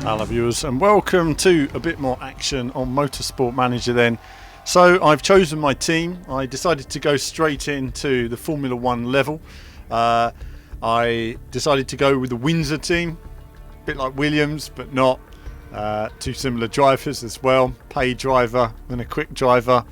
Hello viewers and welcome to a bit more action on Motorsport Manager then. So I've chosen my team. I decided to go straight into the Formula 1 level. I decided to go with the Windsor team, a bit like Williams but not. Two similar drivers as well, pay driver and a quick driver.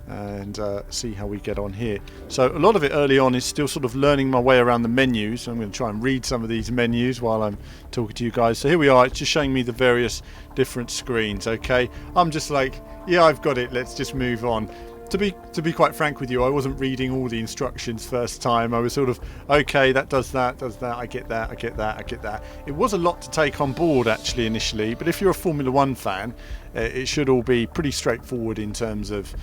And see how we get on here. So a lot of it early on is still sort of learning my way around the menus. I'm going to try and read some of these menus while I'm talking to you guys. So here we are, it's just showing me the various different screens. Okay, I'm just like, yeah, I've got it, let's just move on. To be quite frank with you, I wasn't reading all the instructions first time. I was sort of, okay, that does that, I get that, I get that, I get that. It was a lot to take on board actually initially, but if you're a Formula 1 fan, it should all be pretty straightforward in terms of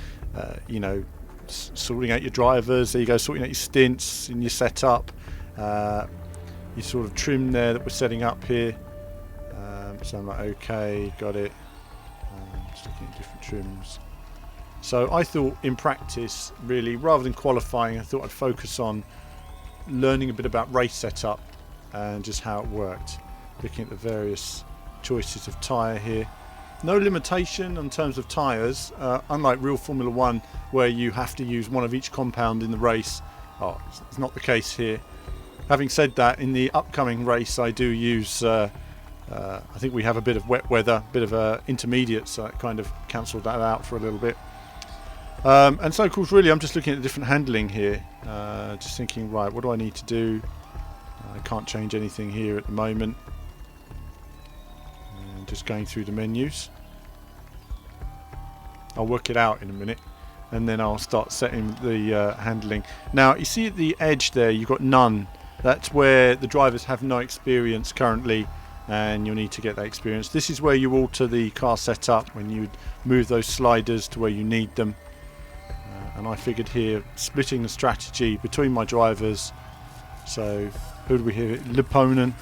you know, sorting out your drivers. There you go, sorting out your stints in your setup, your sort of trim there that we're setting up here. So I'm like, okay, got it. Just looking at different trims. So I thought in practice, really, rather than qualifying, I thought I'd focus on learning a bit about race setup and just how it worked. Looking at the various choices of tyre here. No limitation in terms of tyres, unlike real Formula 1 where you have to use one of each compound in the race. Oh, it's not the case here. Having said that, in the upcoming race I do use, I think we have a bit of wet weather, a bit of intermediate, so it kind of cancelled that out for a little bit. And so of course really I'm just looking at the different handling here, just thinking, right, what do I need to do? I can't change anything here at the moment. Just going through the menus. I'll work it out in a minute and then I'll start setting the handling. Now you see at the edge there you've got none. That's where the drivers have no experience currently and you'll need to get that experience. This is where you alter the car setup when you move those sliders to where you need them. And I figured here splitting the strategy between my drivers. So who do we hear? Liponen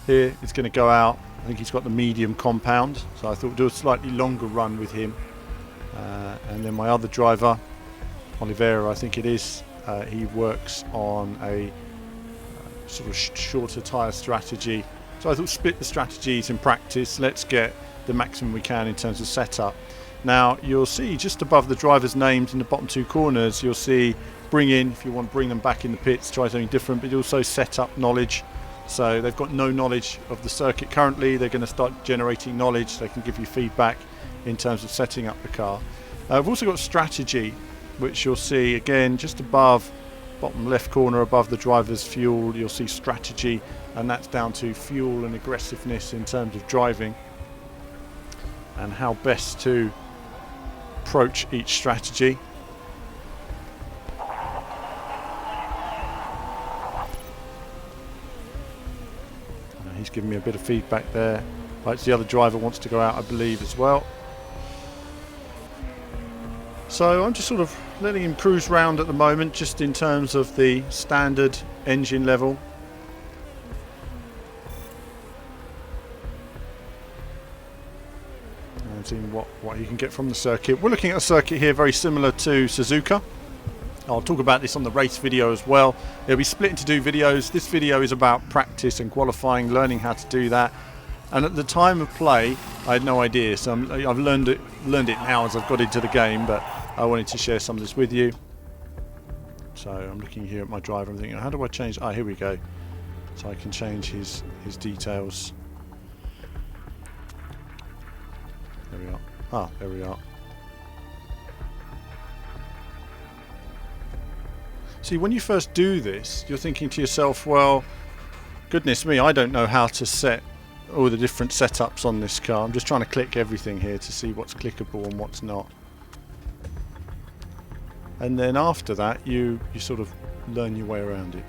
here is going to go out. I think he's got the medium compound, so I thought do a slightly longer run with him. And then my other driver, Oliveira, I think it is, he works on a sort of shorter tyre strategy. So I thought split the strategies in practice, let's get the maximum we can in terms of setup. Now you'll see just above the drivers' names in the bottom two corners, you'll see bring in, if you want to bring them back in the pits, try something different, but also set up knowledge. So they've got no knowledge of the circuit currently. They're going to start generating knowledge. They can give you feedback in terms of setting up the car. We've also got strategy, which you'll see again just above, bottom left corner above the driver's fuel. You'll see strategy, and that's down to fuel and aggressiveness in terms of driving and how best to approach each strategy. He's giving me a bit of feedback there. Like the other driver wants to go out, I believe, as well. So I'm just sort of letting him cruise round at the moment, just in terms of the standard engine level. And seeing what he can get from the circuit. We're looking at a circuit here very similar to Suzuka. I'll talk about this on the race video as well. It'll be split into two videos. This video is about practice and qualifying, learning how to do that. And at the time of play, I had no idea. So I've learned it now as I've got into the game, but I wanted to share some of this with you. So I'm looking here at my driver. I'm thinking, how do I change? Ah, here we go. So I can change his details. There we are. Ah, there we are. See, when you first do this, you're thinking to yourself, well, goodness me, I don't know how to set all the different setups on this car. I'm just trying to click everything here to see what's clickable and what's not. And then after that, you sort of learn your way around it.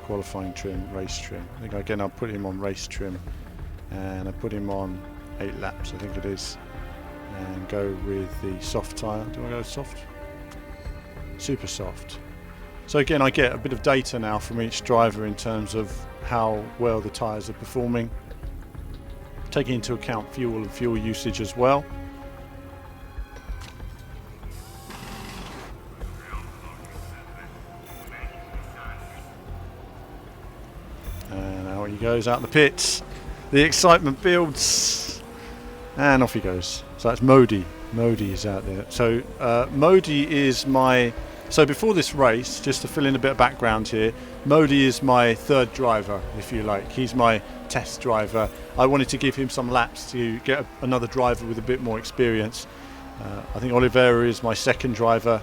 Qualifying trim, race trim. I think again I'll put him on race trim, and I put him on 8 laps, I think it is, and go with the soft tyre. Do I go soft? Super soft. So again, I get a bit of data now from each driver in terms of how well the tyres are performing, taking into account fuel and fuel usage as well. Away he goes out the pits. The excitement builds, and off he goes. So that's Modi. Modi is out there. So Modi is my... So before this race, just to fill in a bit of background here, Modi is my third driver, if you like. He's my test driver. I wanted to give him some laps to get another driver with a bit more experience. I think Oliveira is my second driver,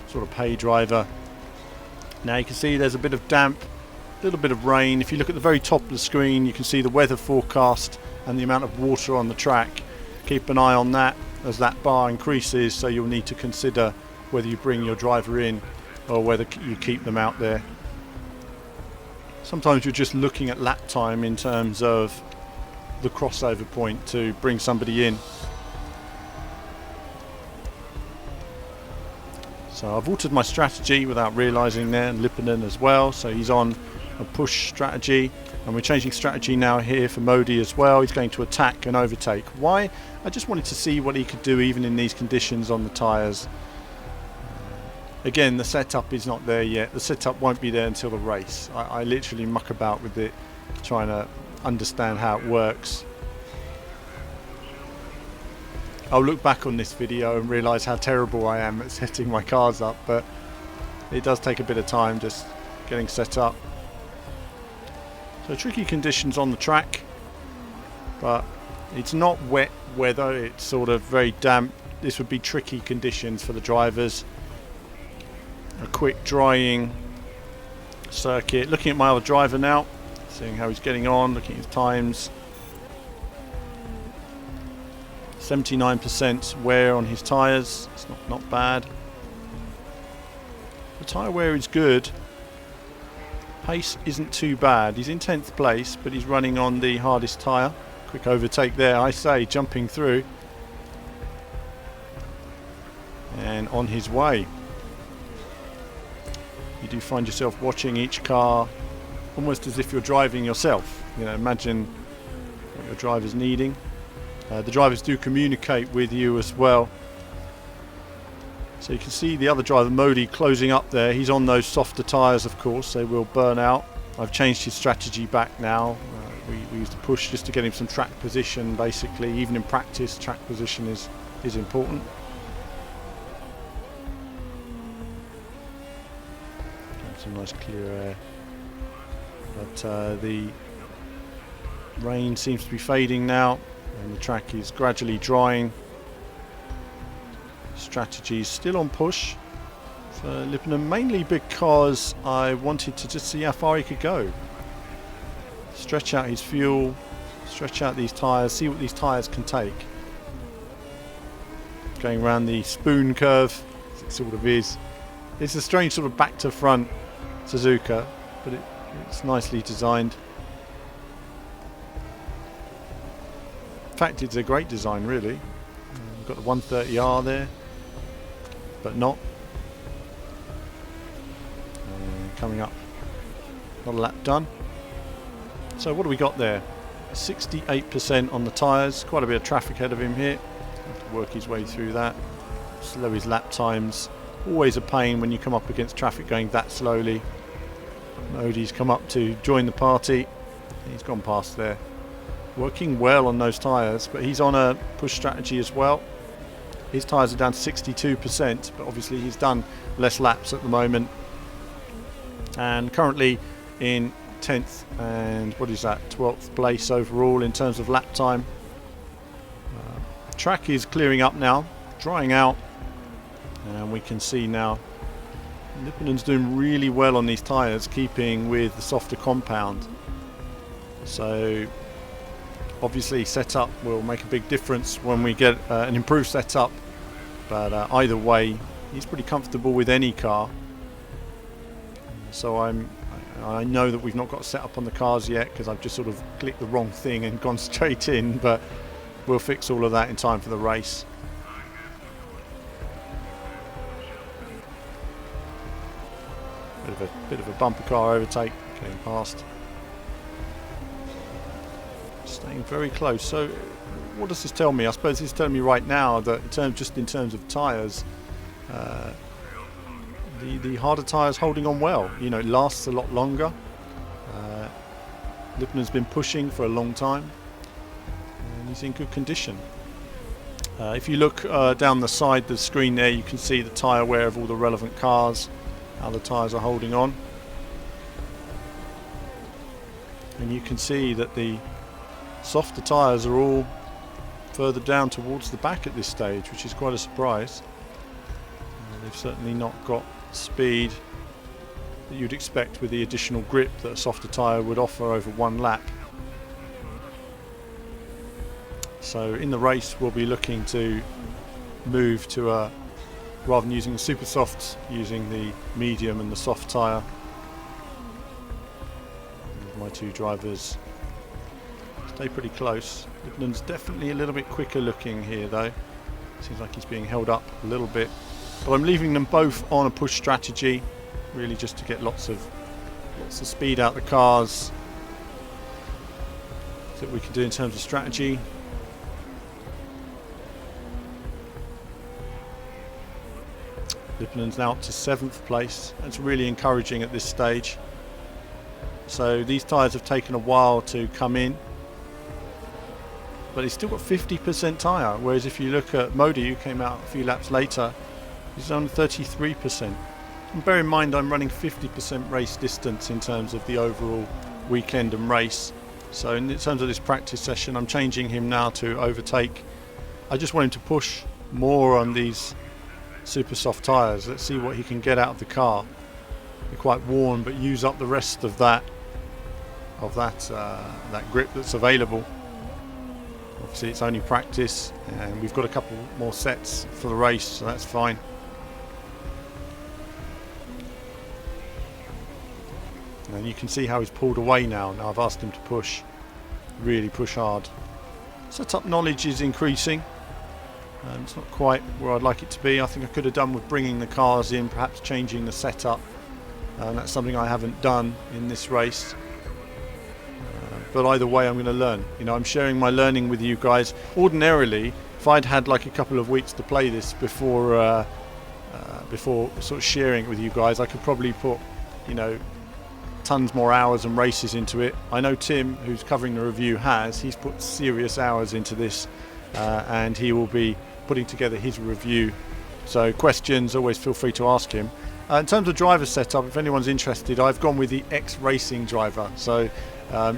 sort of pay driver. Now you can see there's a bit of damp, a little bit of rain. If you look at the very top of the screen, you can see the weather forecast and the amount of water on the track. Keep an eye on that as that bar increases, so you'll need to consider whether you bring your driver in or whether you keep them out there. Sometimes you're just looking at lap time in terms of the crossover point to bring somebody in. So I've altered my strategy without realising there, and Lipponen as well, so he's on a push strategy, and we're changing strategy now here for Modi as well. He's going to attack and overtake. Why? I just wanted to see what he could do even in these conditions on the tyres. Again, the setup is not there yet. The setup won't be there until the race. I literally muck about with it, trying to understand how it works. I'll look back on this video and realise how terrible I am at setting my cars up, but it does take a bit of time just getting set up. So tricky conditions on the track, but it's not wet weather, it's sort of very damp. This would be tricky conditions for the drivers. A quick drying circuit. Looking at my other driver now, seeing how he's getting on, looking at his times. 79% wear on his tyres, it's not bad. The tyre wear is good. Pace isn't too bad. He's in 10th place, but he's running on the hardest tyre. Quick overtake there, I say, jumping through. And on his way. You do find yourself watching each car almost as if you're driving yourself. You know, imagine what your driver's needing. The drivers do communicate with you as well. So you can see the other driver, Modi, closing up there. He's on those softer tyres, of course. They will burn out. I've changed his strategy back now. We used to push just to get him some track position, basically. Even in practice, track position is important. Some nice clear air. But the rain seems to be fading now, and the track is gradually drying. Strategy is still on push for Lipponen, mainly because I wanted to just see how far he could go. Stretch out his fuel, stretch out these tyres, see what these tyres can take. Going around the spoon curve, as it sort of is. It's a strange sort of back to front Suzuka, but it's nicely designed. In fact, it's a great design, really. We've got the 130R there, but not. Coming up, not a lap done. So what do we got there? 68% on the tyres, quite a bit of traffic ahead of him here. Have to work his way through that. Slow his lap times. Always a pain when you come up against traffic going that slowly. Modi's come up to join the party. He's gone past there. Working well on those tyres, but he's on a push strategy as well. His tyres are down to 62%, but obviously he's done less laps at the moment. And currently in 10th and what is that, 12th place overall in terms of lap time. Track is clearing up now, drying out, and we can see now Lipponen's doing really well on these tyres, keeping with the softer compound. So obviously setup will make a big difference when we get an improved setup, but either way he's pretty comfortable with any car. So I know that we've not got set up on the cars yet because I've just sort of clicked the wrong thing and gone straight in, but we'll fix all of that in time for the race. Bit of a bumper car overtake, getting past. Staying very close. So what does this tell me? I suppose this is telling me right now that in terms of tyres, the harder tyres holding on well. You know, it lasts a lot longer. Lipman's been pushing for a long time, and he's in good condition. If you look down the side of the screen there, you can see the tyre wear of all the relevant cars, how the tyres are holding on. And you can see that the softer tyres are all further down towards the back at this stage, which is quite a surprise. They've certainly not got speed that you'd expect with the additional grip that a softer tyre would offer over one lap. So in the race we'll be looking to move to rather than using the super softs, using the medium and the soft tyre. My two drivers stay pretty close. Lipman's definitely a little bit quicker looking here though. Seems like he's being held up a little bit. But I'm leaving them both on a push strategy, really just to get lots of speed out the cars that we can do in terms of strategy. Lipman's now up to 7th place. That's really encouraging at this stage. So these tyres have taken a while to come in, but he's still got 50% tyre, whereas if you look at Modi, who came out a few laps later, he's on 33%. And bear in mind I'm running 50% race distance in terms of the overall weekend and race. So in terms of this practice session, I'm changing him now to overtake. I just want him to push more on these super soft tyres. Let's see what he can get out of the car. They're quite worn, but use up the rest of that grip that's available. Obviously it's only practice, and we've got a couple more sets for the race, so that's fine. And you can see how he's pulled away now. Now I've asked him to push, really push hard. Setup knowledge is increasing. It's not quite where I'd like it to be. I think I could have done with bringing the cars in, perhaps changing the setup. And that's something I haven't done in this race. But either way, I'm going to learn. You know, I'm sharing my learning with you guys. Ordinarily, if I'd had like a couple of weeks to play this before sort of sharing it with you guys, I could probably put, you know, tons more hours and races into it. I know Tim, who's covering the review, he's put serious hours into this, and he will be putting together his review. So questions, always feel free to ask him. In terms of driver setup, if anyone's interested, I've gone with the ex-racing driver. So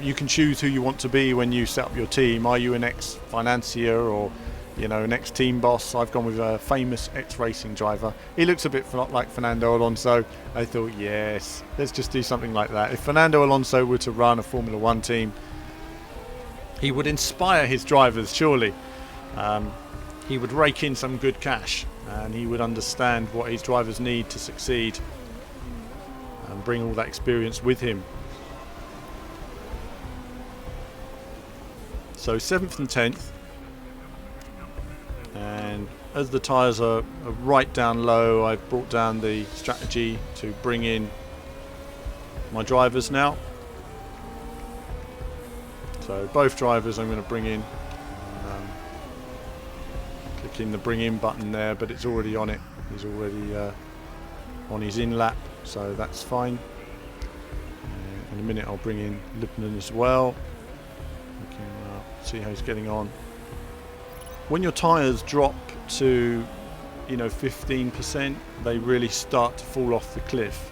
you can choose who you want to be when you set up your team. Are you an ex-financier or, you know, an ex-team boss? I've gone with a famous ex-racing driver. He looks a bit like Fernando Alonso. I thought, yes, let's just do something like that. If Fernando Alonso were to run a Formula 1 team, he would inspire his drivers, surely. He would rake in some good cash, and he would understand what his drivers need to succeed and bring all that experience with him. So 7th and 10th, and as the tyres are right down low, I've brought down the strategy to bring in my drivers now. So both drivers I'm going to bring in. Clicking the bring in button there, but it's already on it. He's already on his in lap, so that's fine. In a minute I'll bring in Lipman as well. We can see how he's getting on. When your tyres drop to, you know, 15%, they really start to fall off the cliff.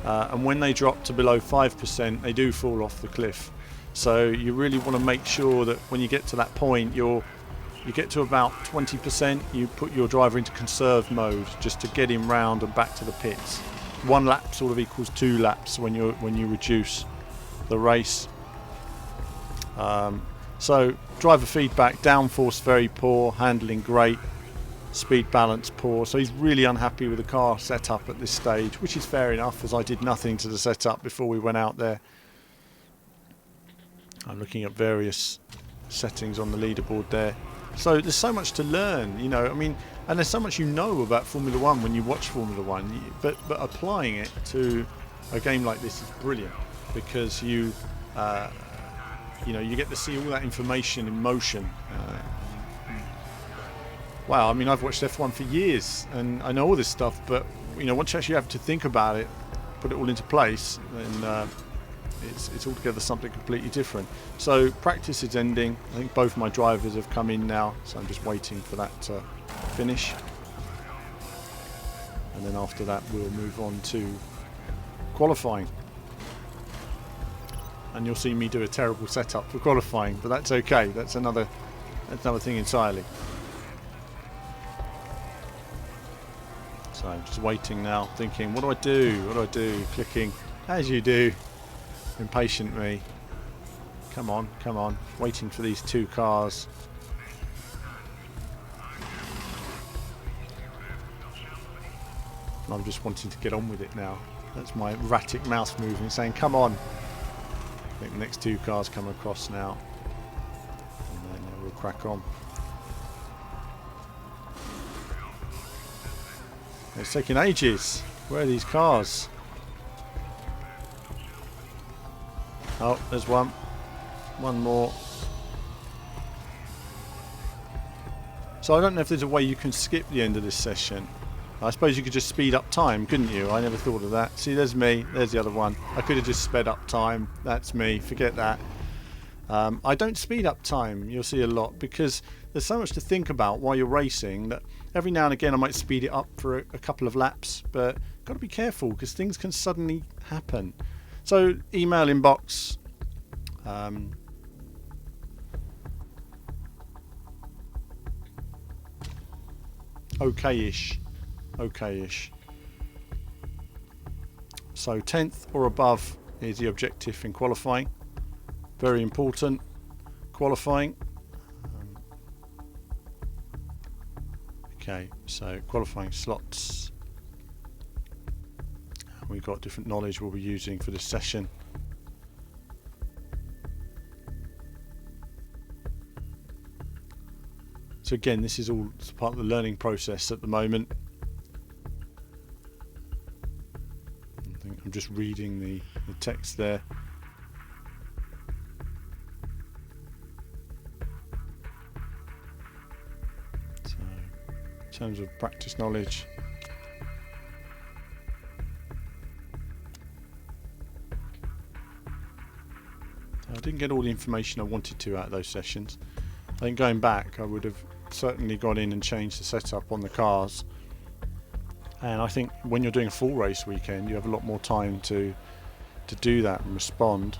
And when they drop to below 5%, they do fall off the cliff. So you really want to make sure that when you get to that point, you get to about 20%, you put your driver into conserve mode just to get him round and back to the pits. 1 lap sort of equals 2 laps when you reduce the race. So driver feedback, downforce very poor, handling great, speed balance poor. So he's really unhappy with the car setup at this stage, which is fair enough, as I did nothing to the setup before we went out there. I'm looking at various settings on the leaderboard there. So there's so much to learn, you know, I mean, and there's so much you know about Formula 1 when you watch Formula 1, but applying it to a game like this is brilliant, because you know, you get to see all that information in motion. Wow, I mean, I've watched F1 for years and I know all this stuff, but, you know, once you actually have to think about it, put it all into place, then it's altogether something completely different. So practice is ending. I think both my drivers have come in now, so I'm just waiting for that to finish, and then after that we'll move on to qualifying. And you'll see me do a terrible setup for qualifying, but that's okay. That's another thing entirely. So I'm just waiting now, thinking, what do I do? What do I do? Clicking, as you do, impatient me. Come on, come on. Waiting for these two cars. And I'm just wanting to get on with it now. That's my erratic mouse movement saying, come on. I think the next two cars come across now. And then we'll crack on. It's taking ages. Where are these cars? Oh, there's one. One more. So I don't know if there's a way you can skip the end of this session. I suppose you could just speed up time, couldn't you? I never thought of that. See, there's me. There's the other one. I could have just sped up time. That's me. Forget that. I don't speed up time, you'll see a lot, because there's so much to think about while you're racing that every now and again I might speed it up for a couple of laps, but got to be careful because things can suddenly happen. So email inbox, okay-ish. So 10th or above is the objective in qualifying. Very important, qualifying. Okay, so qualifying slots. We've got different knowledge we'll be using for this session. So again, this is all part of the learning process at the moment. I think I'm just reading the text there. In terms of practice knowledge, I didn't get all the information I wanted to out of those sessions. I think going back I would have certainly gone in and changed the setup on the cars, and I think when you're doing a full race weekend you have a lot more time to do that and respond.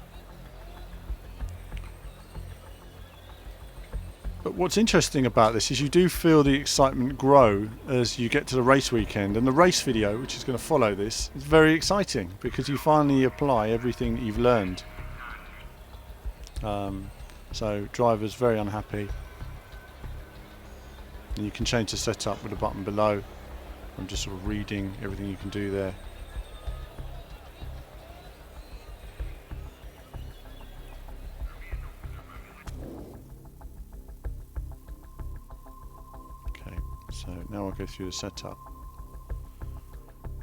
But what's interesting about this is you do feel the excitement grow as you get to the race weekend, and the race video, which is going to follow this, is very exciting because you finally apply everything that you've learned. So drivers very unhappy, and you can change the setup with a button below. I'm just sort of reading everything you can do there. So now I'll go through the setup.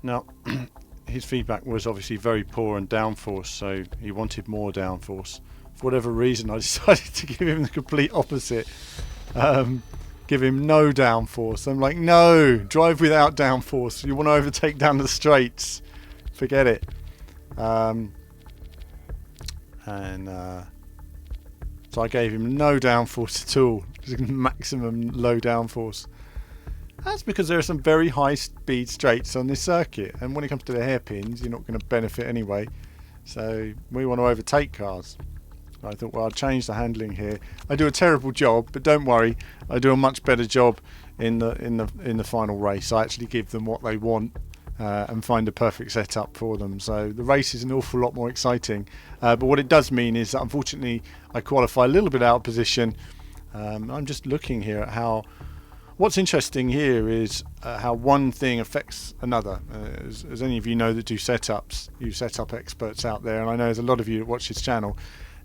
Now his feedback was obviously very poor on downforce, so he wanted more downforce. For whatever reason I decided to give him the complete opposite. Give him no downforce. I'm like, no, drive without downforce. You want to overtake down the straights, forget it. So I gave him no downforce at all, just maximum low downforce. That's because there are some very high speed straights on this circuit, and when it comes to the hairpins you're not going to benefit anyway, so we want to overtake cars. I thought, well, I'll change the handling here. I do a terrible job, but don't worry, I do a much better job in the final race. I actually give them what they want and find a perfect setup for them, so the race is an awful lot more exciting. But what it does mean is that unfortunately I qualify a little bit out of position. I'm just looking here at how what's interesting here is how one thing affects another. As any of you know that do setups, you setup experts out there, and I know there's a lot of you that watch this channel,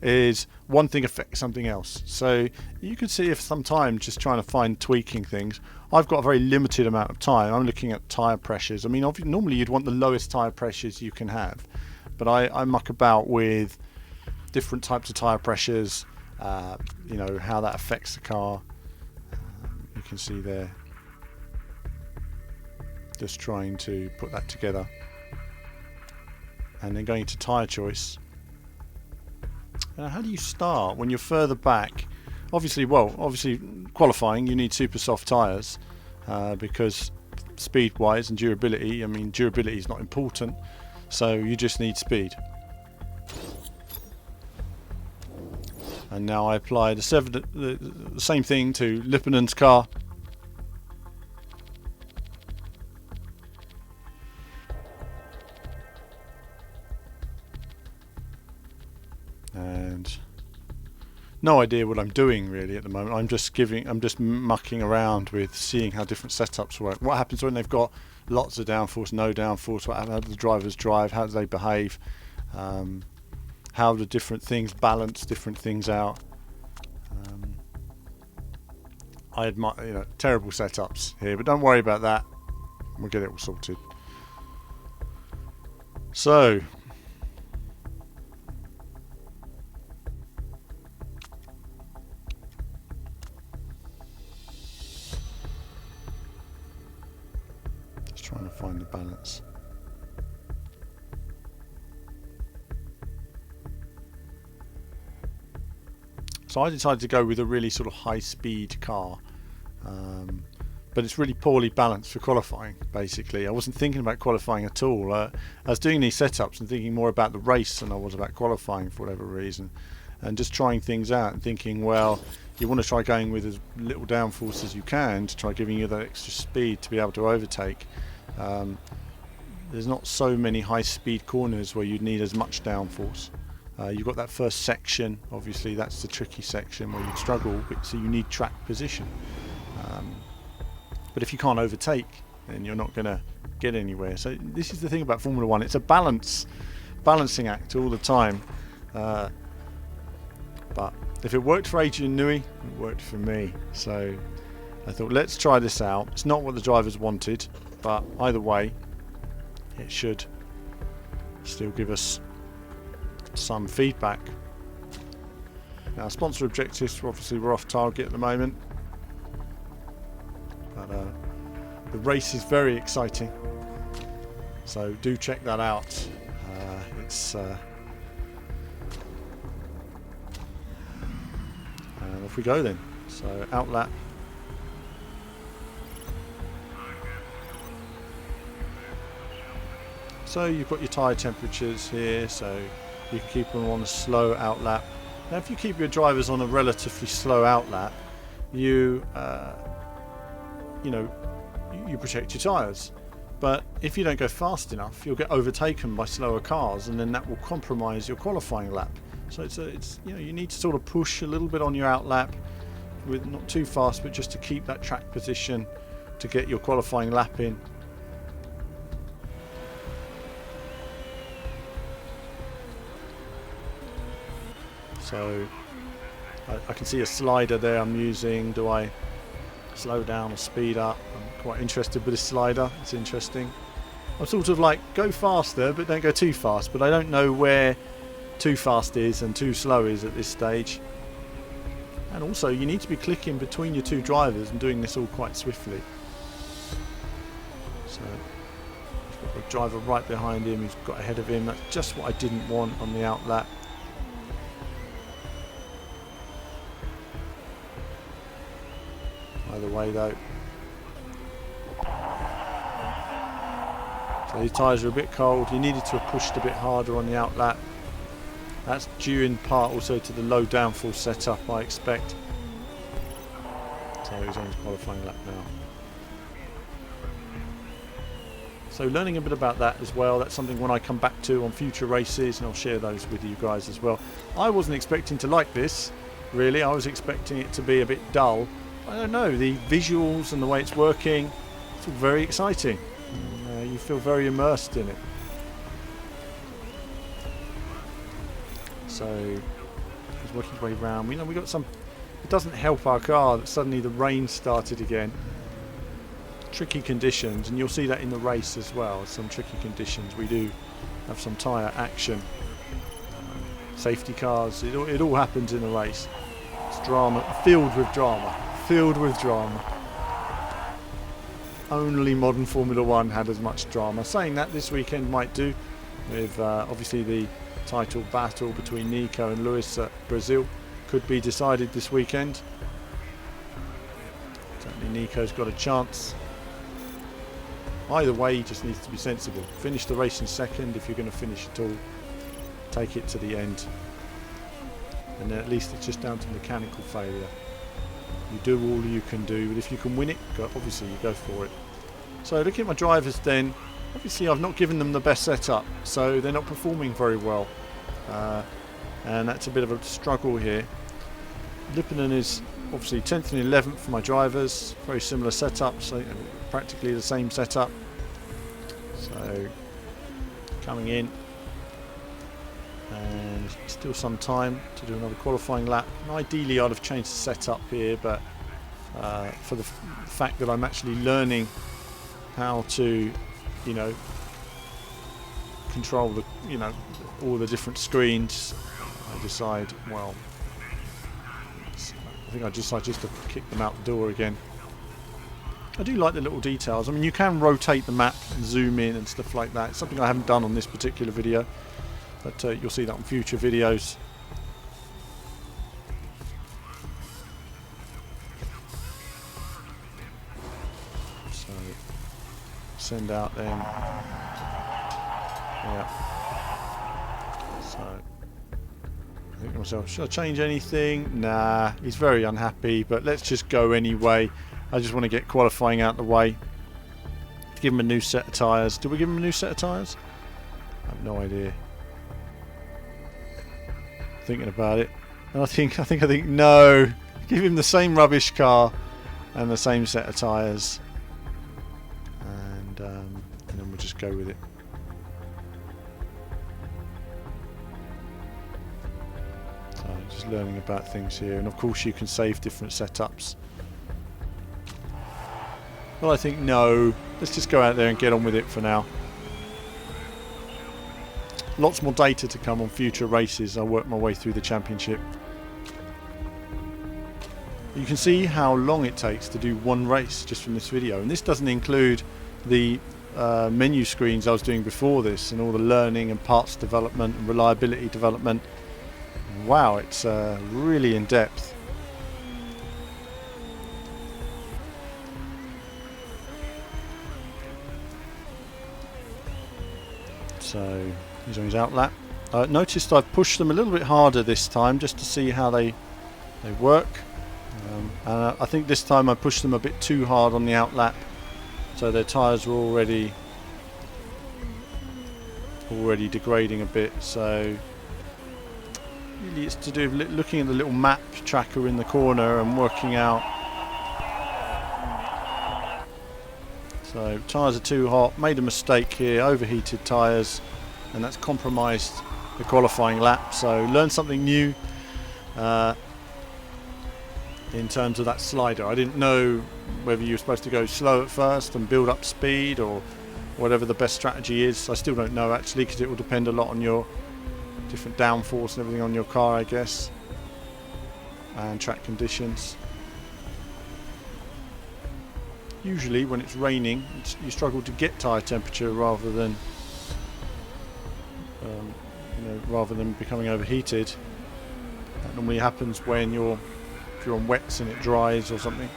is one thing affects something else. So you can see if some time just trying to find tweaking things. I've got a very limited amount of time. I'm looking at tyre pressures. I mean, normally you'd want the lowest tyre pressures you can have, but I muck about with different types of tyre pressures, you know, how that affects the car. You can see there, just trying to put that together, and then going to tyre choice. How do you start when you're further back? Obviously qualifying you need super soft tyres because speed wise and durability, I mean durability is not important, so you just need speed. And now I apply the same thing to Lippanen's car. And no idea what I'm doing really at the moment. I'm just mucking around with seeing how different setups work. What happens when they've got lots of downforce, no downforce, how do the drivers drive, how do they behave, how do different things balance different things out. I admire, terrible setups here, but don't worry about that. We'll get it all sorted. So just trying to find the balance. So I decided to go with a really sort of high-speed car, but it's really poorly balanced for qualifying, basically. I wasn't thinking about qualifying at all. I was doing these setups and thinking more about the race than I was about qualifying for whatever reason, and just trying things out and thinking, well, you want to try going with as little downforce as you can to try giving you that extra speed to be able to overtake. There's not so many high-speed corners where you'd need as much downforce. You've got that first section, obviously that's the tricky section where you'd struggle, so you need track position. But if you can't overtake, then you're not going to get anywhere. So this is the thing about Formula 1, it's a balancing act all the time. But if it worked for Adrian Newey, it worked for me. So I thought, let's try this out. It's not what the drivers wanted, but either way, it should still give us some feedback. Now, sponsor objectives, obviously we're off target at the moment, but the race is very exciting, so do check that out. It's and off we go then. So out lap. So you've got your tyre temperatures here, so you can keep them on a slow out lap. Now if you keep your drivers on a relatively slow out lap, you protect your tyres. But if you don't go fast enough, you'll get overtaken by slower cars, and then that will compromise your qualifying lap. So it's you need to sort of push a little bit on your out lap, with not too fast, but just to keep that track position to get your qualifying lap in. So I can see a slider there I'm using. Do I slow down or speed up? I'm quite interested with this slider. It's interesting. I'm sort of like, go faster but don't go too fast, but I don't know where too fast is and too slow is at this stage. And also you need to be clicking between your two drivers and doing this all quite swiftly. So he's got the driver right behind him, he's got ahead of him. That's just what I didn't want on the out lap. Either way though. So these tyres are a bit cold. He needed to have pushed a bit harder on the out lap. That's due in part also to the low downforce setup, I expect. So he's on his qualifying lap now. So learning a bit about that as well. That's something when I come back to on future races, and I'll share those with you guys as well. I wasn't expecting to like this, really. I was expecting it to be a bit dull. I don't know, the visuals and the way it's working, it's all very exciting. You feel very immersed in it. So he's working his way around. We got some. It doesn't help our car that suddenly the rain started again. Tricky conditions, and you'll see that in the race as well. Some tricky conditions. We do have some tyre action. Safety cars. It all happens in the race. It's drama, filled with drama. Filled with drama. Only modern Formula 1 had as much drama. Saying that, this weekend might do, with obviously the title battle between Nico and Lewis at Brazil could be decided this weekend. Certainly Nico's got a chance. Either way, he just needs to be sensible. Finish the race in second if you're going to finish at all. Take it to the end. And then at least it's just down to mechanical failure. You do all you can do, but if you can win it, obviously you go for it. So looking at my drivers then, obviously I've not given them the best setup, so they're not performing very well. And that's a bit of a struggle here. Lipponen is obviously 10th and 11th for my drivers, very similar setup, so practically the same setup. So coming in, and still some time to do another qualifying lap. And ideally I'd have changed the setup here, but for the fact that I'm actually learning how to, you know, control the, you know, all the different screens, I decide, well, I think I decide just to kick them out the door again. I do like the little details. I mean, you can rotate the map and zoom in and stuff like that. It's something I haven't done on this particular video, but you'll see that on future videos. So send out then. Yeah. So I think to myself, should I change anything? Nah, he's very unhappy, but let's just go anyway. I just want to get qualifying out the way. Give him a new set of tyres. Did we give him a new set of tyres? I have no idea. Thinking about it, and I think no. Give him the same rubbish car and the same set of tyres, and then we'll just go with it. So just learning about things here, and of course you can save different setups. Well, I think no. Let's just go out there and get on with it for now. Lots more data to come on future races. I'll work my way through the championship. You can see how long it takes to do one race just from this video, and this doesn't include the menu screens I was doing before this and all the learning and parts development and reliability development. Wow, it's really in depth. So he's on his out lap. Noticed I've pushed them a little bit harder this time just to see how they work. And I think this time I pushed them a bit too hard on the out lap, so their tyres were already degrading a bit. So really it's to do with looking at the little map tracker in the corner and working out. So tyres are too hot, made a mistake here, overheated tyres, and that's compromised the qualifying lap. So learn something new in terms of that slider. I didn't know whether you were supposed to go slow at first and build up speed, or whatever the best strategy is. I still don't know actually, because it will depend a lot on your different downforce and everything on your car, I guess, and track conditions. Usually when it's raining, you struggle to get tyre temperature rather than rather than becoming overheated. That normally happens when if you're on wets and it dries or something.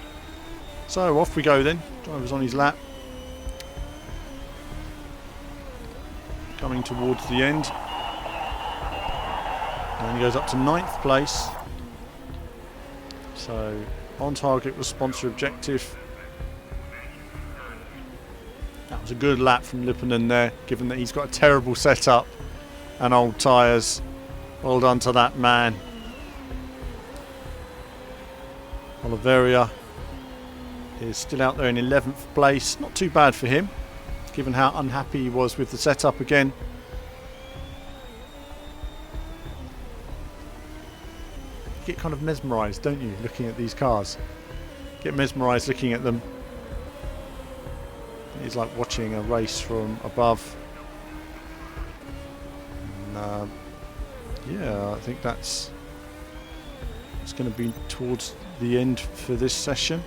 So off we go then. Driver's on his lap, coming towards the end, and he goes up to 9th place. So on target was sponsor objective. That was a good lap from Lipponen there, given that he's got a terrible setup and old tyres. Well done to that man. Oliveira is still out there in 11th place. Not too bad for him, given how unhappy he was with the setup again. You get kind of mesmerised, don't you, looking at these cars? Get mesmerised looking at them. It's like watching a race from above. And, yeah, I think it's going to be towards the end for this session.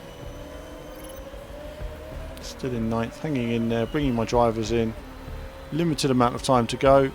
Still in 9th, hanging in there, bringing my drivers in. Limited amount of time to go.